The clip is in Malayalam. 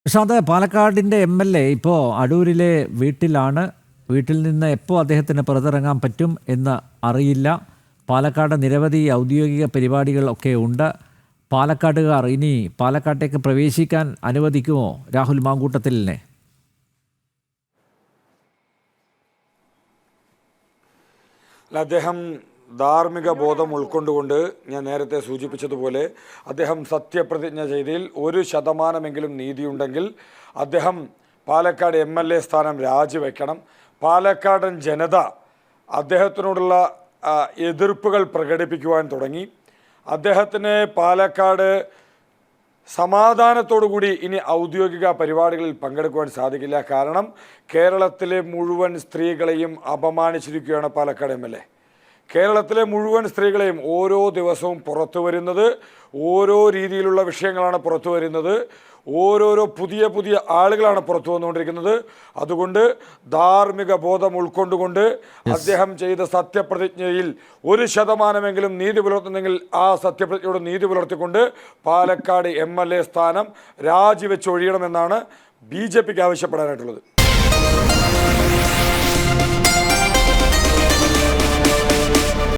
പക്ഷെ അത് പാലക്കാടിൻ്റെ MLA ഇപ്പോൾ അടൂരിലെ വീട്ടിലാണ്. വീട്ടിൽ നിന്ന് എപ്പോൾ അദ്ദേഹത്തിന് പുറത്തിറങ്ങാൻ പറ്റും എന്ന് അറിയില്ല. പാലക്കാട് നിരവധി ഔദ്യോഗിക പരിപാടികളൊക്കെ ഉണ്ട്. പാലക്കാടുകാർ ഇനി പാലക്കാട്ടേക്ക് പ്രവേശിക്കാൻ അനുവദിക്കുമോ രാഹുൽ മാങ്കൂട്ടത്തിലിനെ? അദ്ദേഹം ധാർമ്മിക ബോധം ഉൾക്കൊണ്ടുകൊണ്ട് ഞാൻ നേരത്തെ സൂചിപ്പിച്ചതുപോലെ അദ്ദേഹം സത്യപ്രതിജ്ഞ ചെയ്തതിൽ 1% നീതിയുണ്ടെങ്കിൽ അദ്ദേഹം പാലക്കാട് MLA സ്ഥാനം രാജിവെക്കണം. പാലക്കാടൻ ജനത അദ്ദേഹത്തിനോടുള്ള എതിർപ്പുകൾ പ്രകടിപ്പിക്കുവാൻ തുടങ്ങി. അദ്ദേഹത്തിന് പാലക്കാട് സമാധാനത്തോടുകൂടി ഇനി ഔദ്യോഗിക പരിപാടികളിൽ പങ്കെടുക്കുവാൻ സാധിക്കില്ല. കാരണം കേരളത്തിലെ മുഴുവൻ സ്ത്രീകളെയും അപമാനിച്ചിരിക്കുകയാണ് പാലക്കാട് MLA. കേരളത്തിലെ മുഴുവൻ സ്ത്രീകളെയും ഓരോ ദിവസവും പുറത്തു വരുന്നത് ഓരോ രീതിയിലുള്ള വിഷയങ്ങളാണ് പുറത്തു വരുന്നത്. ഓരോരോ പുതിയ ആളുകളാണ് പുറത്തു വന്നുകൊണ്ടിരിക്കുന്നത്. അതുകൊണ്ട് ധാർമ്മിക ബോധം ഉൾക്കൊണ്ടുകൊണ്ട് അദ്ദേഹം ചെയ്ത സത്യപ്രതിജ്ഞയിൽ 1% നീതി പുലർത്തുന്നെങ്കിൽ ആ സത്യപ്രതിജ്ഞയോട് നീതി പുലർത്തിക്കൊണ്ട് പാലക്കാട് MLA സ്ഥാനം രാജിവെച്ചൊഴിയണമെന്നാണ് BJPക്ക് ആവശ്യപ്പെടാനായിട്ടുള്ളത്.